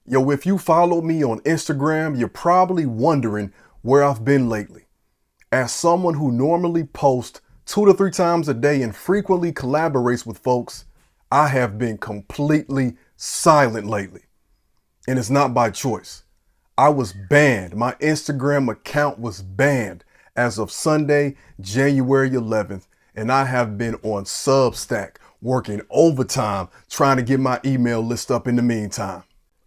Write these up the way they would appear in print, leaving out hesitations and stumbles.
Yo, if you follow me on Instagram, you're probably wondering where I've been lately. As someone who normally posts 2 to 3 times a day and frequently collaborates with folks, I have been completely silent lately. And it's not by choice. I was banned. My Instagram account was banned as of Sunday, January 11th. And I have been on Substack working overtime trying to get my email list up in the meantime.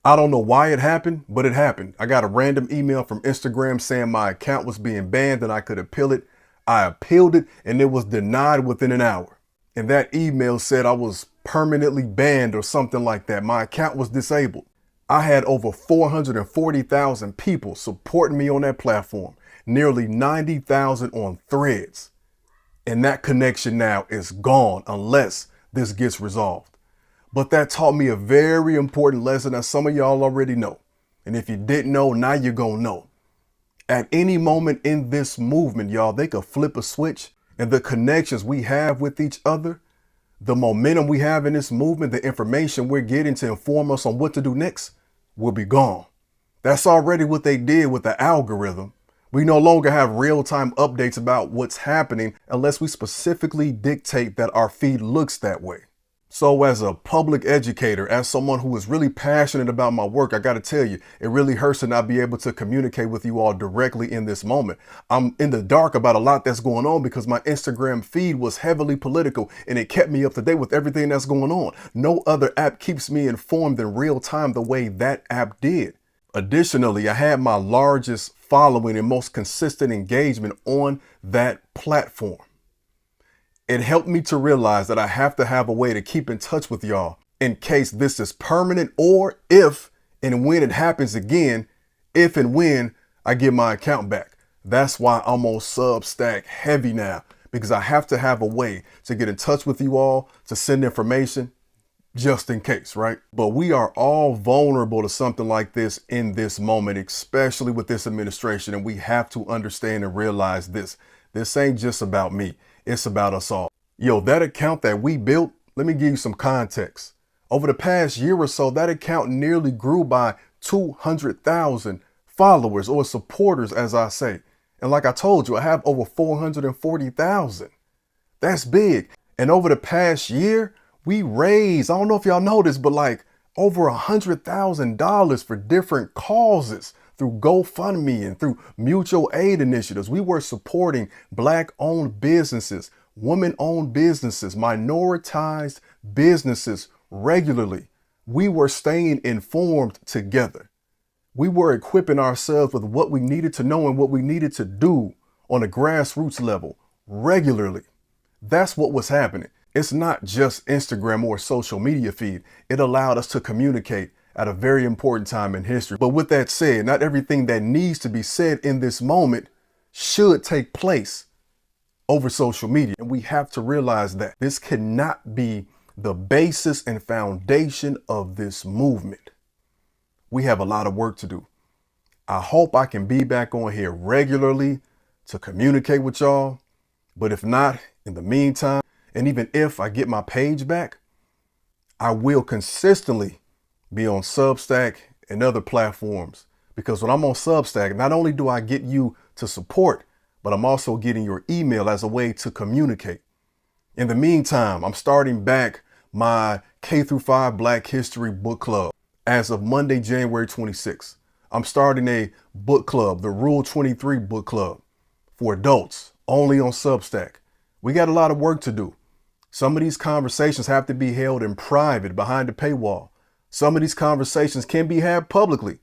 I don't know why it happened, but it happened. I got a random email from Instagram saying my account was being banned and I could appeal it. I appealed it and it was denied within an hour. And that email said I was permanently banned or something like that. My account was disabled. I had over 440,000 people supporting me on that platform, nearly 90,000 on Threads. And that connection now is gone unless this gets resolved. But that taught me a very important lesson that some of y'all already know. And if you didn't know, now you're gonna know. At any moment in this movement, y'all, they could flip a switch, and the connections we have with each other, the momentum we have in this movement, the information we're getting to inform us on what to do next will be gone. That's already what they did with the algorithm. We no longer have real-time updates about what's happening unless we specifically dictate that our feed looks that way. So as a public educator, as someone who is really passionate about my work, I got to tell you, it really hurts to not be able to communicate with you all directly in this moment. I'm in the dark about a lot that's going on because my Instagram feed was heavily political and it kept me up to date with everything that's going on. No other app keeps me informed in real time the way that app did. Additionally, I had my largest following and most consistent engagement on that platform. It helped me to realize that I have to have a way to keep in touch with y'all in case this is permanent or if and when it happens again, if and when I get my account back. That's why I'm on Substack heavy now, because I have to have a way to get in touch with you all, to send information just in case, right? But we are all vulnerable to something like this in this moment, especially with this administration. And we have to understand and realize this. This ain't just about me. It's about us all. Yo, that account that we built, let me give you some context. Over the past year or so, that account nearly grew by 200,000 followers or supporters, as I say. And like I told you, I have over 440,000. That's big. And over the past year, we raised, I don't know if y'all know this, but like over $100,000 for different causes through GoFundMe and through mutual aid initiatives. We were supporting Black-owned businesses, women-owned businesses, minoritized businesses regularly. We were staying informed together. We were equipping ourselves with what we needed to know and what we needed to do on a grassroots level regularly. That's what was happening. It's not just Instagram or social media feed. It allowed us to communicate at a very important time in history. But with that said, not everything that needs to be said in this moment should take place over social media. And we have to realize that this cannot be the basis and foundation of this movement. We have a lot of work to do. I hope I can be back on here regularly to communicate with y'all. But if not, in the meantime, and even if I get my page back, I will consistently be on Substack and other platforms, because when I'm on Substack, not only do I get you to support, but I'm also getting your email as a way to communicate. In the meantime, I'm starting back my K-5 Black History Book Club as of Monday, January 26th. I'm starting a book club, the Rule 23 Book Club for adults, only on Substack. We got a lot of work to do. Some of these conversations have to be held in private behind a paywall. Some of these conversations can be had publicly,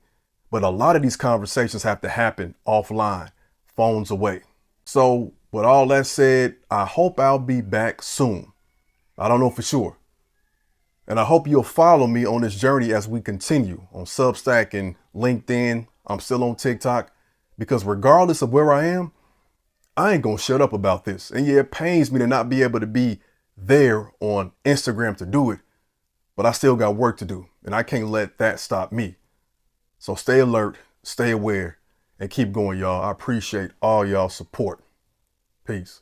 but a lot of these conversations have to happen offline, phones away. So with all that said, I hope I'll be back soon. I don't know for sure. And I hope you'll follow me on this journey as we continue on Substack and LinkedIn. I'm still on TikTok, because regardless of where I am, I ain't gonna shut up about this. And yeah, it pains me to not be able to be there on Instagram to do it, but I still got work to do, and I can't let that stop me. So stay alert, stay aware, and keep going, y'all. I appreciate all y'all support. Peace.